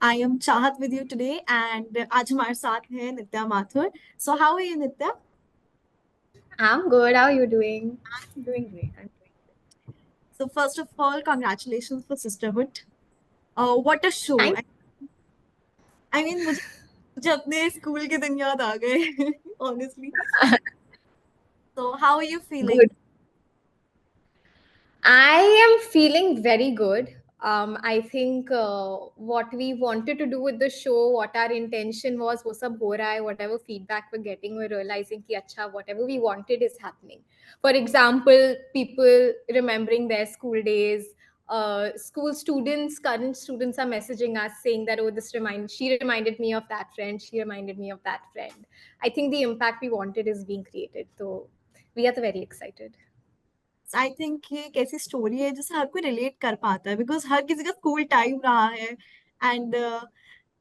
I am Chahat with you today, and आज हमारे साथ है नित्या Mathur. So how are you, Nitya? I'm good. How are you doing? I'm doing great. I'm doing great. So first of all, congratulations for Sisterhood. What a show! Thank I mean, मुझे अपने school के दिन याद आ गए. Honestly. So how are you feeling? Good. I am feeling very good. I think what we wanted to do with the show, what our intention was, वो सब हो रहा है. Whatever feedback we're getting, we're realizing कि अच्छा, whatever we wanted is happening. For example, people remembering their school days. School students, current students are messaging us saying that, oh, she reminded me of that friend. She reminded me of that friend. I think the impact we wanted is being created. So we are very excited. I think ये एक ऐसी story है जिसे हर कोई relate कर पाता है because हर किसी का स्कूल टाइम रहा है एंड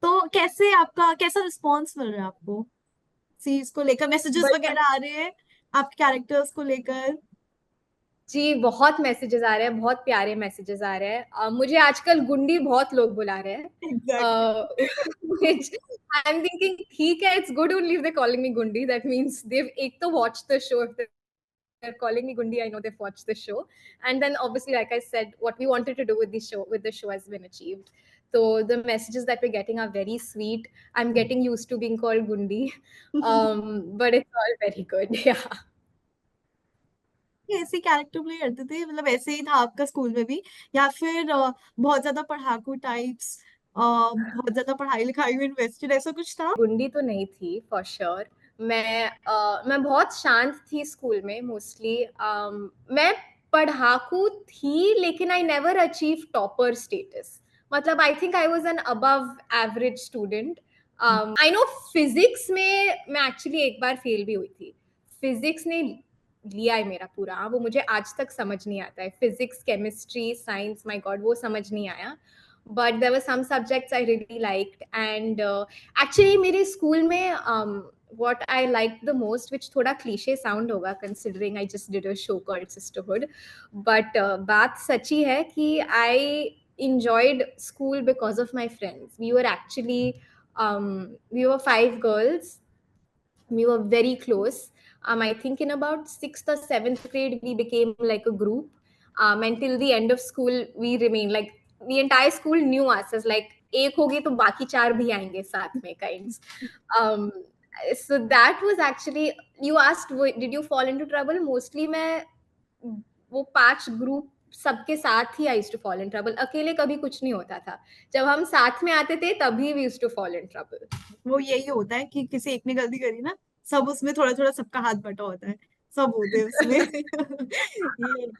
तो कैसे आपका कैसा रिस्पॉन्स मिल रहा है आपको सीरीज को लेकर मैसेजेस But वगैरह आ रहे हैं आपके कैरेक्टर्स को लेकर जी, बहुत मैसेजेस आ रहे हैं, बहुत प्यारे मैसेजेस आ रहे हैं। मुझे आजकल गुंडी बहुत लोग बुला रहे हैं। व्हिच आई एम थिंकिंग ठीक है, it's good only if they calling me गुंडी, दैट मीन्स देव एक तो watch the show, if they're calling me Gundi, I know they've watched the show. And then obviously, like I said, what we wanted to do with the show has been achieved. So the messages that we're getting are very sweet. I'm getting used to being called Gundi. But it's all very good. Yeah. ऐसे character play करते थे मतलब ऐसे ही था आपका school में भी या फिर बहुत ज्यादा पढ़ाकू टाइप्स बहुत ज्यादा पढ़ाई लिखाई में इन्वेस्टेड ऐसा कुछ था गुंडी तो नहीं थी फॉर श्योर। मैं बहुत शांत थी स्कूल में मोस्टली। मैं पढ़ाकू थी लेकिन I never achieve topper status. मतलब I think I was an above average student. I know physics में मैं एक्चुअली एक बार फेल भी हुई थी। फिजिक्स ने लिया है मेरा पूरा, वो मुझे आज तक समझ नहीं आता है। Physics, chemistry, science, my God, वो समझ नहीं आया। but there were some subjects I really liked. And actually मेरे स्कूल में what I liked the most, which थोड़ा cliche sound होगा considering I just did a show called Sisterhood, but बात सच्ची है कि I enjoyed school because of my friends. We were actually we were 5 girls. We were very close. I think in about 6th or 7th grade, we became like a group. Until the end of school, we remained like the entire school knew us as like एक होगी तो बाकी चार भी आएंगे साथ में kinds. Um, so that was actually, you asked, did you fall into trouble? Mostly मैं वो 5 ग्रुप सबके साथ ही I used to fall in trouble. अकेले कभी कुछ नहीं होता था। जब हम साथ में आते थे तभी we used to fall in trouble. वो यही होता है कि किसी एक ने गलती करी ना सब उसमें थोड़ा थोड़ा सबका हाथ बटा होता है सब होते हैं उसमें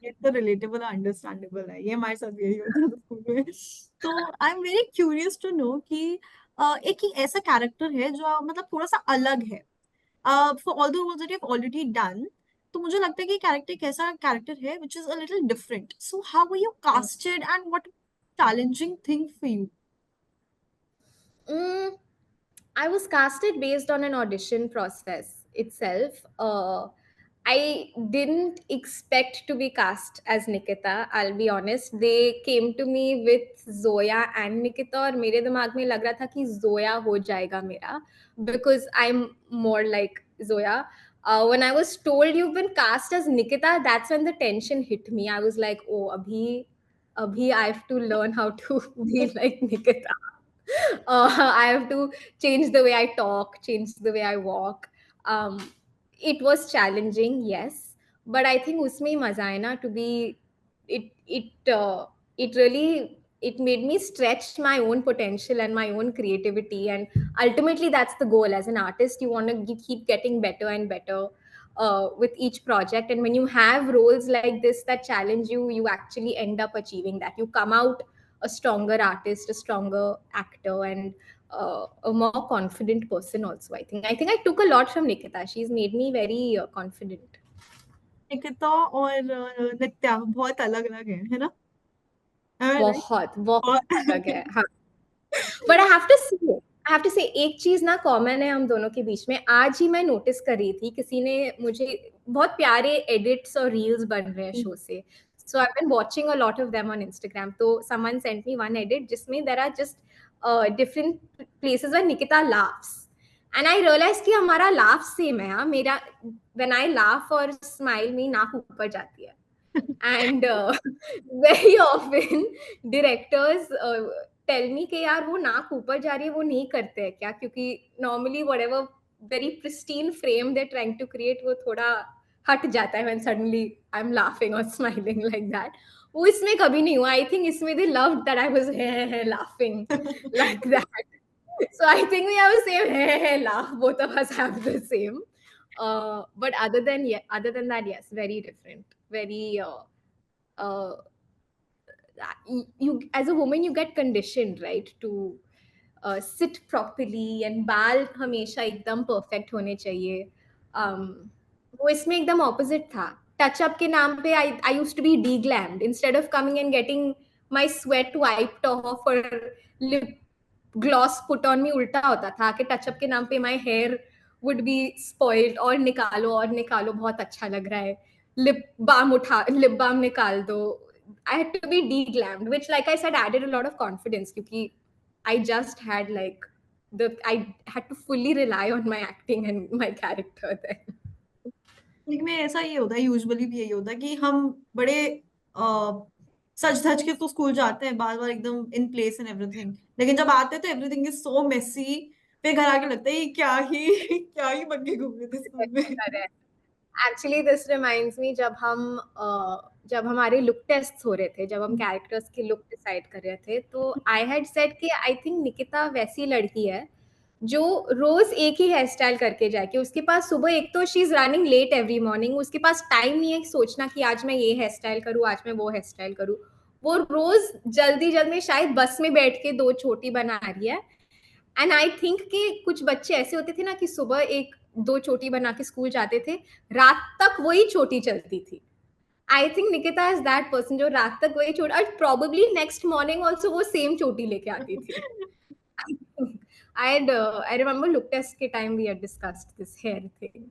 ये तो रिलेटेबल अंडरस्टैंडेबल है ये हमारे साथ यही होता है स्कूल में तो I am very curious to know कि एक ही ऐसा कैरेक्टर है जो मतलब थोड़ा सा अलग है for all the roles that you have already done तो मुझे लगता है कि कैरेक्टर एक ऐसा कैरेक्टर है which is a little different so how were you casted and what challenging thing for you Mm, I was casted based on an audition process itself. I didn't expect to be cast as Nikita, I'll be honest. They came to me with Zoya and Nikita और मेरे दिमाग में लग रहा था कि Zoya हो जाएगा मेरा because I'm more like Zoya. When I was told you've been cast as Nikita, that's when the tension hit me. I was like, oh, abhi I have to learn how to be like Nikita. I have to change the way I talk, change the way I walk. It was challenging, yes, but I think usme hi maza hai na, to be it it it really, it made me stretch my own potential and my own creativity, and ultimately that's the goal. As an artist, you want to keep getting better and better with each project, and when you have roles like this that challenge you, you actually end up achieving that. You come out a stronger artist, a stronger actor, and a more confident person also. I think I took a lot from Nikita. She's made me very confident. Nikita और नित्या बहुत अलग अलग है ना Am I right? बहुत बहुत और अलग है, हाँ। बट आई हैव टू से एक चीज ना कॉमन है हम दोनों के बीच में। आज ही मैं नोटिस कर रही थी, किसी ने मुझे, बहुत प्यारे एडिट्स और रील्स बन रहे हैं शो से। So I been watching a lot of them on Instagram. तो someone sent me one edit जिसमें there are just different places where Nikita laughs. And I realized कि हमारा laugh same है. मेरा when I laugh or smile मेरी नाक ऊपर जाती है. And very often directors tell me कि यार वो नाक ऊपर जा रही है वो नहीं करते हैं क्या, क्योंकि normally whatever very pristine frame they're trying to create वो थोड़ा हट जाता है when suddenly I'm laughing or smiling like that. वो इसमें कभी नहीं हुआ. I think इसमें they loved that I was laughing like that. So I think we have the same laugh. Both of us have the same. But other than that, yes, very different. Very uh, you as a woman you get conditioned, right, to sit properly and बाल हमेशा एकदम perfect होने चाहिए. um, वो इसमें एकदम opposite था. Touch up के नाम पे I used to be deglammed instead of coming and getting my sweat wiped off or lip gloss put on me. उल्टा होता था कि touch up के नाम पे my hair would be spoiled. और निकालो बहुत अच्छा लग रहा है. lip balm निकाल दो. I had to be deglammed, which, like I said, added a lot of confidence because I just had I had to fully rely on my acting and my character then. में ऐसा ही होता है, usually भी यही होता है कि हम बड़े सज धज के तो स्कूल जाते हैं, बार बार एकदम इन प्लेस एंड एवरीथिंग, लेकिन जब आते हैं तो एवरीथिंग इज सो मेसी, फिर घर आके लगता है ये क्या ही क्या ही बन के घूम रहे थे स्कूल में। Actually, this reminds me जब हमारे लुक टेस्ट हो रहे थे, जब हम कैरेक्टर्स की लुक डिसाइड कर रहे थे, तो आई हैड सेड कि आई थिंक निकिता वैसी लड़की है जो रोज एक ही हेयर स्टाइल करके जाए, कि उसके पास सुबह एक तो she is running late every morning, उसके पास टाइम नहीं है सोचना कि आज मैं ये हेयर स्टाइल करूँ, आज मैं वो हेयर स्टाइल करूँ. वो रोज जल्दी जल्दी शायद बस में बैठ के 2 चोटी बना रही है. एंड आई थिंक कि कुछ बच्चे ऐसे होते थे ना कि सुबह 1-2 चोटी बना के स्कूल जाते थे, रात तक वही चोटी चलती थी. I think Nikita is that person जो रात तक वही चोटी, और प्रोबेबली नेक्स्ट मॉर्निंग ऑल्सो वो सेम चोटी लेके आती थी. I remember look test के time we had discussed this hair thing.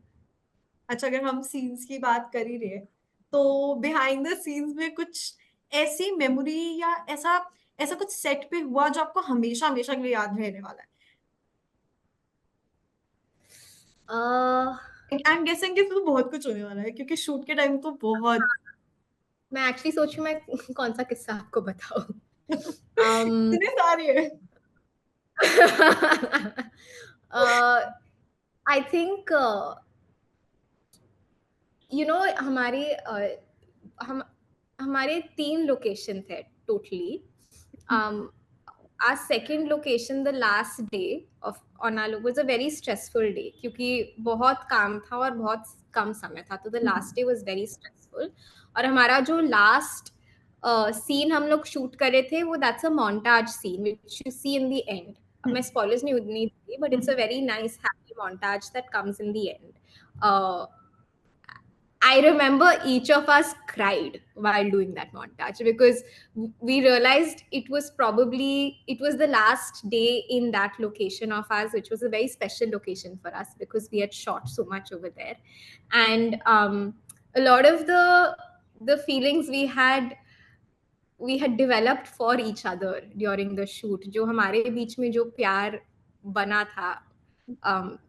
अच्छा, अगर हम सीन्स की बात कर ही रहे हैं तो बिहाइंड द सीन्स में कुछ ऐसी मेमोरी या ऐसा ऐसा कुछ सेट पे हुआ जो आपको हमेशा हमेशा के लिए याद रहने वाला है? आई एम गेसिंग कि इसमें बहुत कुछ होने वाला है क्योंकि शूट के टाइम तो बहुत मैं एक्चुअली सोच रही हूँ मैं कौन सा किस्सा आपको बताऊं. इतने सारे हैं। आई थिंक हमारे हमारे 3 लोकेशन थे totally. our second location, the last day of on our was a very stressful day क्योंकि बहुत काम था और बहुत कम समय था, तो the last day was very stressful. और हमारा जो last scene हम लोग शूट कर रहे थे वो that's a montage scene which you see in the end. अब मैं spoilers नहीं दूंगी, but it's a very nice happy montage that comes in the end. I remember each of us cried while doing that montage because we realized it was the last day in that location of ours, which was a very special location for us because we had shot so much over there. And a lot of the feelings we had developed for each other during the shoot. जो हमारे बीच में जो प्यार बना था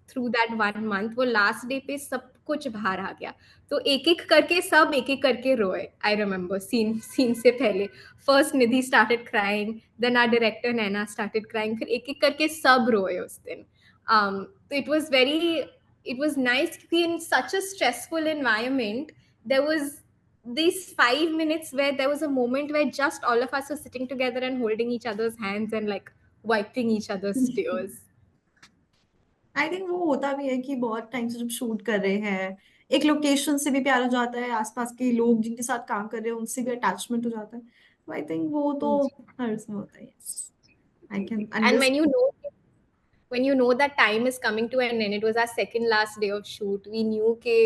through that 1 month, वो last day पे सब कुछ बाहर आ गया. तो एक एक करके रोए. आई रिमेम्बर सीन से पहले first Nidhi started crying, then our director Naina started crying, फिर एक एक करके सब रोए उस दिन. तो it was nice क्योंकि in such a stressful environment there was these 5 minutes where there was a moment where just all of us were sitting together and holding each other's hands and like wiping each other's tears. I think वो होता भी है कि बहुत time से जब shoot कर रहे हैं एक लोकेशन से भी प्यार हो जाता है, आसपास के लोग जिनके साथ काम कर रहे हैं उनसे भी अटैचमेंट हो जाता है, तो आई थिंक वो तो हर इसमें होता है। I can And when understand. you know that time is coming to an end, it was our second last day of shoot, we knew ke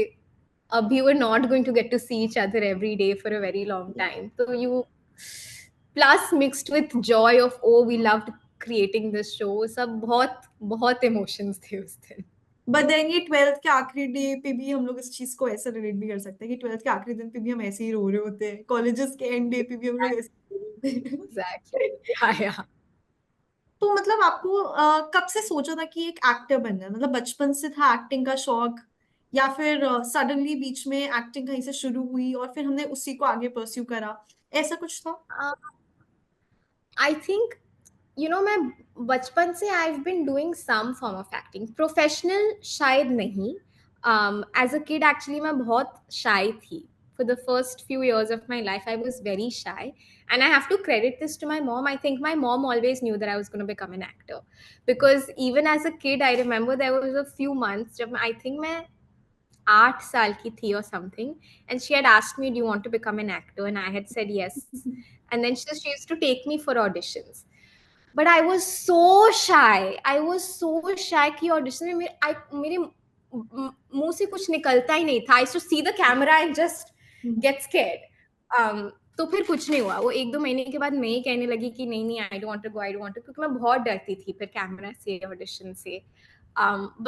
abhi we're not going to get to see each other every day for a very long time, so you plus mixed with joy of oh we loved creating this show, सब बहुत emotions थे उस दिन. But then ये 12th के आखिरी day पे भी हम लोग इस चीज को ऐसे रिलेट भी कर सकते हैं कि 12th के आखिरी दिन पे भी हम ऐसे ही रो रहे होते हैं, कॉलेजेस के एंड डे पे भी हम लोग ऐसे ही रो रहे होते हैं। Exactly. Yeah. तो मतलब आपको कब से सोचा था कि एक एक्टर बनना है? मतलब बचपन से था एक्टिंग का शौक, या फिर सडनली बीच में एक्टिंग कहीं से शुरू हुई और फिर हमने उसी को आगे परस्यू करा, ऐसा कुछ था? आई थिंक मैं बचपन से I have been doing some form of acting, professional शायद नहीं। एज अ किड एक्चुअली मैं बहुत शाई थी। For the first few years of my life, I was very shy. And I have to credit this to my mom. I think my mom always knew that I was going to become an actor. Because even as a kid, I remember there was a few months, जब I think मैं 8 साल की थी or something, and she had asked me, do you want to become an actor? And I had said yes. And then she used to take me for auditions. But I was so shy. I was so shy कि audition में मेरे मुंह से कुछ निकलता ही नहीं था. I used to see the camera and just get scared. तो फिर कुछ नहीं हुआ. वो 1-2 महीने के बाद मैं ही कहने लगी कि नहीं नहीं, I don't want to go, I don't want to, क्योंकि मैं बहुत डरती थी फिर कैमरा से, ऑडिशन से.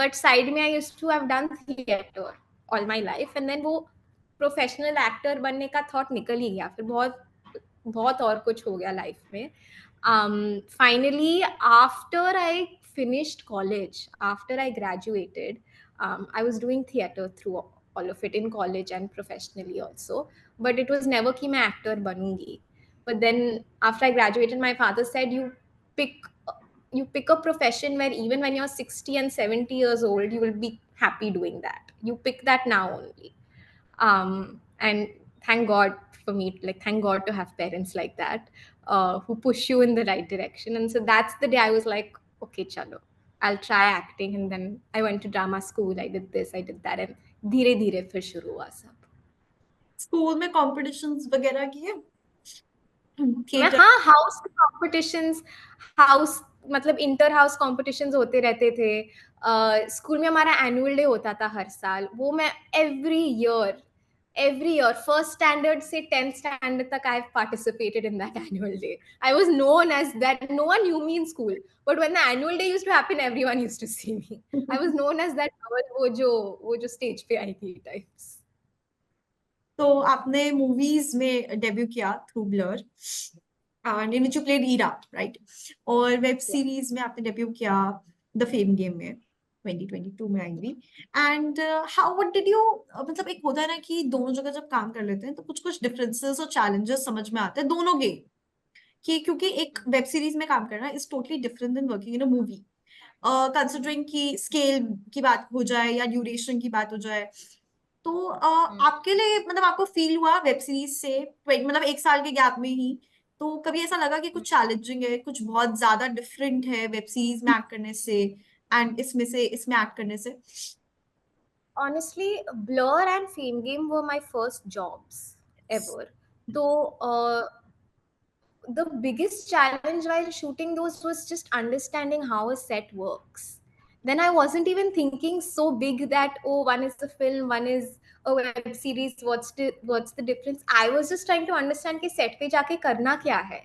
But side में I used to have done theater all my life, and then वो प्रोफेशनल एक्टर बनने का थॉट निकल ही गया. फिर बहुत बहुत और कुछ हो गया लाइफ में. Finally, after I finished college, after I graduated, I was doing theater through all of it in college and professionally also. But it was never कि मैं actor बनूंगी. But then after I graduated, my father said, pick pick a profession where even when you're 60 and 70 years old, you will be happy doing that. You pick that now only. And thank God for me, like thank God to have parents like that, who push you in the right direction. And so that's the day I was like, okay, chalo, I'll try acting. And then I went to drama school, I did this, I did that, and धीरे धीरे फिर शुरू हुआ सब. School में competitions वगैरह किए मैं थिएटर? हाँ, हाउस कॉम्पिटिशन्स, हाउस मतलब इंटर हाउस कॉम्पिटिशन्स होते रहते थे. स्कूल में हमारा एनुअल डे होता था हर साल. वो मैं एवरी ईयर फर्स्ट स्टैंडर्ड से 10th स्टैंडर्ड तक I have participated in that annual day. I was known as that. No one knew me in school, but when the annual day used to happen, everyone used to see me. I was known as that girl, वो जो stage पे आई थी types. तो आपने movies में debut किया through Blur, in which you played Ira, right? और web series में आपने डेब्यू किया द फेम गेम में, 2022 में आई थी. And how what did you, मतलब एक होता है ना कि दोनों जगह जब काम कर लेते हैं तो कुछ कुछ डिफरेंसेस और चैलेंजेस समझ में आते हैं दोनों के, कि क्योंकि एक वेब सीरीज में काम करना is totally different than working in a movie, considering की स्केल की बात हो जाए या ड्यूरेशन की बात हो जाए. तो आपके लिए मतलब आपको फील हुआ वेब सीरीज से मतलब 1 साल के गैप में ही, तो कभी ऐसा लगा कि कुछ चैलेंजिंग है, कुछ बहुत ज्यादा डिफरेंट है वेब सीरीज में एक्ट करने से एंड इसमें एक्ट करने से? Honestly, Blur and Fame Game were my first jobs ever. So the biggest challenge while shooting those was just understanding how a set works. Then I wasn't even thinking so big that, oh, one is a film, one is a web series. What's the difference? I was just trying to understand कि set पे जाके करना क्या है,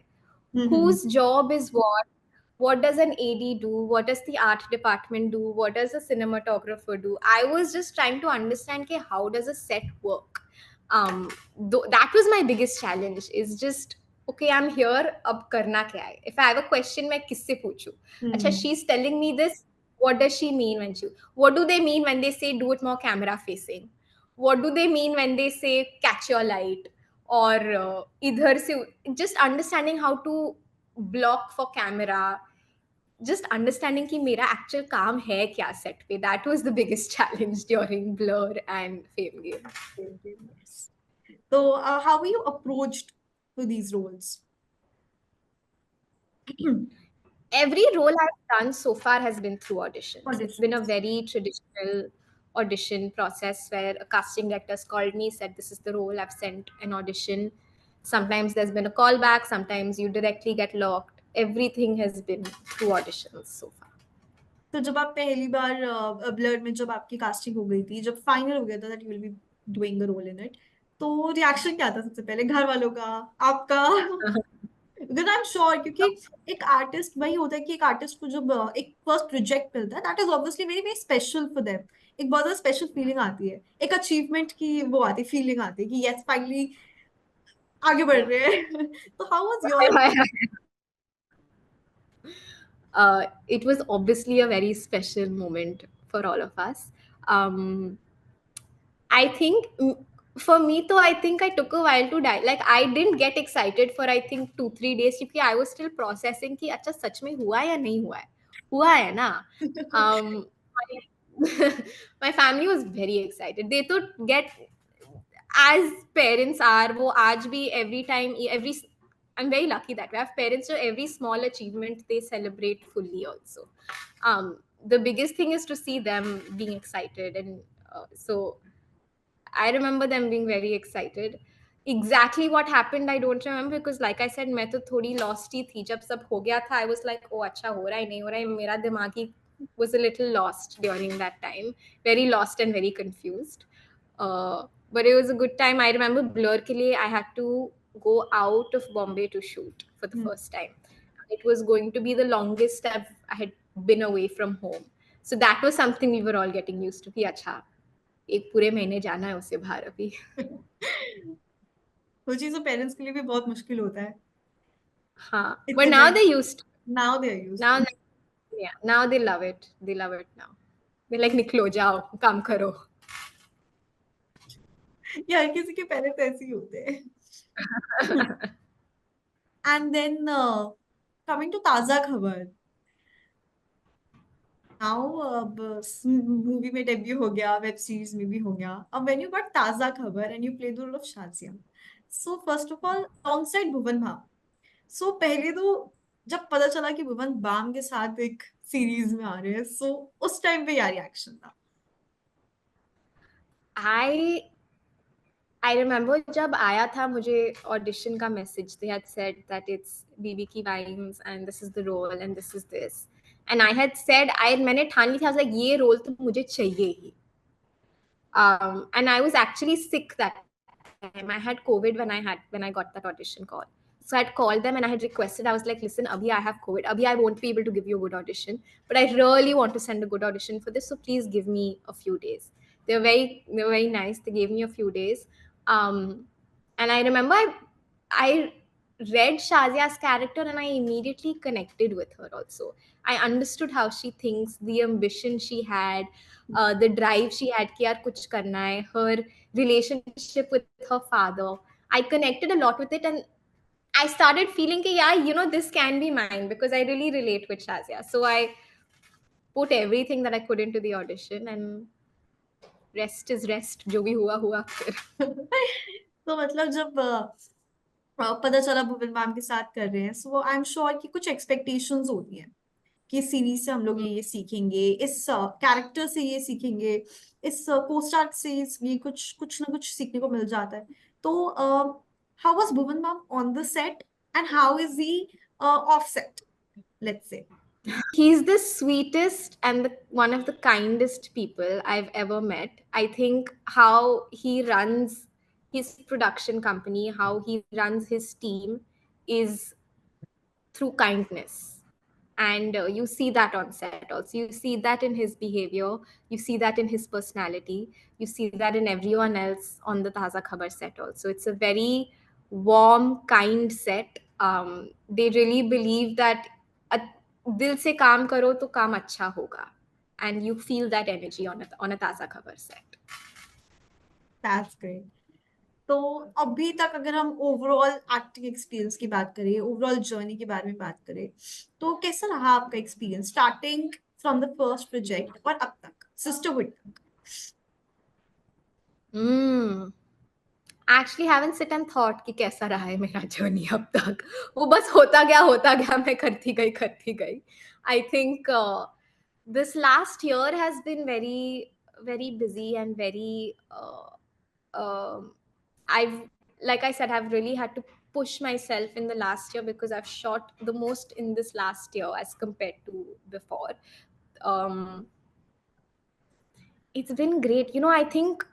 whose job is what does an AD do, what does the art department do, what does a cinematographer do. I was just trying to understand कि how does a set work. That was my biggest challenge, is just okay, I'm here, अब करना क्या है. If I have a question, मैं किससे पूछूं? अच्छा, she's telling me this, what does she mean what do they mean when they say do it more camera facing? What do they mean when they say catch your light? Or इधर से, just understanding how to block for camera, just understanding कि मेरा actual काम है क्या set पे. That was the biggest challenge during Blur and Fame Game. तो how were you approached to these roles? Every role I've done so far has been through auditions. It's been a Auditions. very traditional audition process where a casting director's called me, said this is the role, I've sent an audition. Sometimes there's been a callback, sometimes you directly get locked. Everything has been through auditions so far. तो जब आप पहली बार blur में जब आपकी casting हो गई थी, जब फाइनल हो गया था that you will be doing the role in it, तो रिएक्शन क्या था सबसे पहले, घर वालों का, आपका? बिकॉज आई एम श्योर, क्योंकि एक आर्टिस्ट वही होता है कि एक आर्टिस्ट को जब एक फर्स्ट प्रोजेक्ट मिलता है that is obviously very very special for them. एक बहुत ज्यादा स्पेशल फीलिंग आती है, एक अचीवमेंट की वो आती है, फीलिंग आती है कि यस फाइनली आगे बढ़ रहे हैं. तो how was your? It was obviously a very special moment for all of us. Um, I think for me, though, I think I took a while to die. Like I didn't get excited for I think 2-3 days because I was still processing कि अच्छा सच में हुआ या नहीं हुआ है ना. Um, my, my family was very excited. They thought get as parents are वो आज भी every time every I'm very lucky that we have parents so every small achievement they celebrate fully also. The biggest thing is to see them being excited and so I remember them being very excited. Exactly what happened, I don't remember because, like I said, मैं तो थोड़ी lost ही थी जब सब हो गया था. I was like, oh अच्छा हो रहा है नहीं हो रहा है मेरा दिमाग ही was a little lost during that time, very lost and very confused. But it was a good time. I remember Blur के लिए I had to go out of Bombay to shoot for the first time. It was going to be the longest I had been away from home. So that was something we were all getting used to कि अच्छा एक पूरे महीने जाना है उसे बाहर अभी. वो चीज़ तो पेरेंट्स के लिए भी बहुत मुश्किल होता है हाँ, but इतने now बड़े. they used to. Now they are used Now, to. yeah, now they love it. They love it now. They're like निकलो जाओ काम करो. ये हर किसी के पेरेंट्स ऐसे ही होते हैं. एंड देन कमिंग टू ताजा खबर. नाउ अब मूवी में डेब्यू हो गया, वेब सीरीज में भी हो गया. अब when you got Taaza Khabar and you play the role of Shazia, so first of all on side Bhuvan Bham. सो पहले तो जब पता चला कि भुवन बाम के साथ एक सीरीज में आ रहे हैं, सो उस टाइम पे यार रिएक्शन था. I I remember जब आया था मुझे ऑडिशन का message they had said that it's बीबी की wines and this is the role and this is this and I had said मैंने ठान ली थी I was like ये रोल तो मुझे चाहिए ही. And I was actually sick that time. I had COVID when I got that audition call. So I'd called them and I had requested. I was like, listen, Abhi, I have COVID. Abhi, I won't be able to give you a good audition, but I really want to send a good audition for this. So please give me a few days. They were very nice. They gave me a few days. And I remember I read Shazia's character and I immediately connected with her also. I understood how she thinks, the ambition she had, the drive she had कि यार कुछ करना है, her relationship with her father. I connected a lot with it and I started feeling कि yeah, you know, this can be mine because I really relate with Shazia. So I put everything that I could into the audition and rest is rest. जो भी हुआ हुआ फिर. तो मतलब जब पता चला भुवन बाम के साथ कर रहे हैं, सो आई एम श्योर कि कुछ एक्सपेक्टेशंस होती हैं कि इस सीरीज से हम लोग ये सीखेंगे, इस कैरेक्टर से ये सीखेंगे, इस पोस्टर से ये कुछ कुछ ना कुछ सीखने को मिल जाता है. तो how was Bhuvan Bam on the set and how is he off set, let's say. He's the sweetest and one of the kindest people I've ever met. I think how he runs his production company, how he runs his team is through kindness. And you see that on set also. You see that in his behavior. You see that in his personality. You see that in everyone else on the Taza Khabar set also. It's a very warm, kind set. They really believe that a, dil se kaam karo to kaam acha hoga. And you feel that energy on a Taza Khabar set. That's great. तो अभी तक अगर हम overall acting experience की बात करें, overall journey के बारे में बात करें, तो कैसा रहा आपका experience starting from the first project और अब तक सिस्टरहुड तक? Hmm. Actually haven't sit and thought कि कैसा रहा है मेरा जर्नी अब तक. वो बस होता गया मैं करती गई. I think this last year has been very very busy and very I've like I said I've really had to push myself in the last year because I've shot the most in this last year as compared to before. um it's been great, you know. I think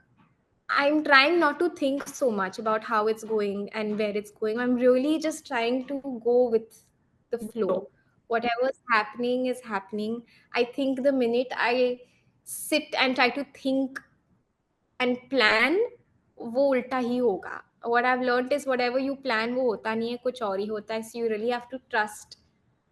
I'm trying not to think so much about how it's going and where it's going. I'm really just trying to go with the flow. Whatever's happening is happening. I think the minute I sit and try to think and plan, वो उल्टा ही होगा. What I've learned is whatever you plan वो होता नहीं है, कुछ और ही होता है. So you really have to trust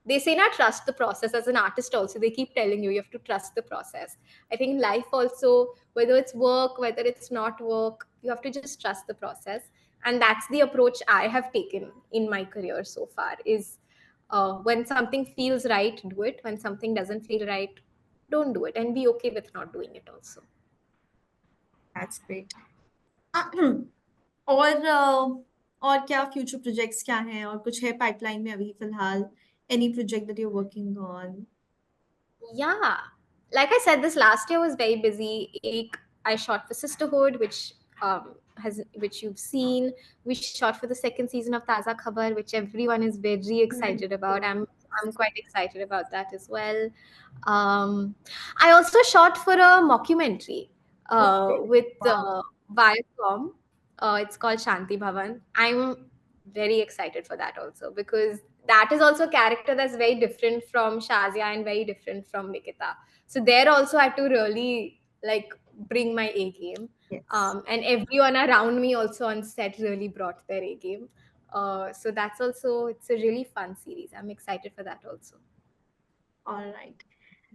they say not trust the process. As an artist also, they keep telling you have to trust the process. I think in life also, whether it's work, whether it's not work, you have to just trust the process. And that's the approach I have taken in my career so far, is when something feels right, do it. When something doesn't feel right, don't do it, and be okay with not doing it also. That's great. और क्या future projects क्या हैं, और कुछ है pipeline में अभी फिलहाल? Any project that you are working on? Yeah, like I said, this last year was very busy. I shot for Sisterhood, which you've seen. We shot for the second season of Taza Khabar, which everyone is very excited about. I'm quite excited about that as well. I also shot for a mockumentary with Wow. Viacom. It's called Shanti Bhavan. I'm very excited for that also, because that is also a character that's very different from Shazia and very different from Nikita. So there also I had to really like bring my A game. Yes. And everyone around me also on set really brought their A game. So that's also, it's a really fun series. I'm excited for that also. All right.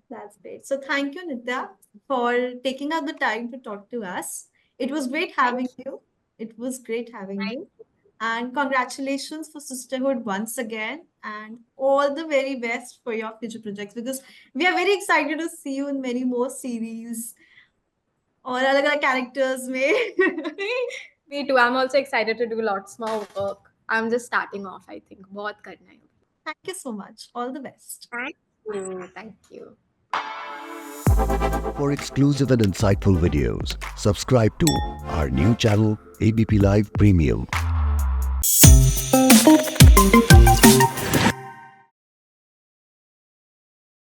That's great. So thank you, Nitya, for taking out the time to talk to us. It was great having you. It was great having Thank you. And congratulations for Sisterhood once again. And all the very best for your future projects, because we are very excited to see you in many more series और अलग-अलग characters में. Me too. I'm also excited to do lots more work. I'm just starting off, I think. बहुत करना है. Thank you so much. All the best. Thank you. Thank you. For exclusive and insightful videos, subscribe to our new channel, ABP Live Premium.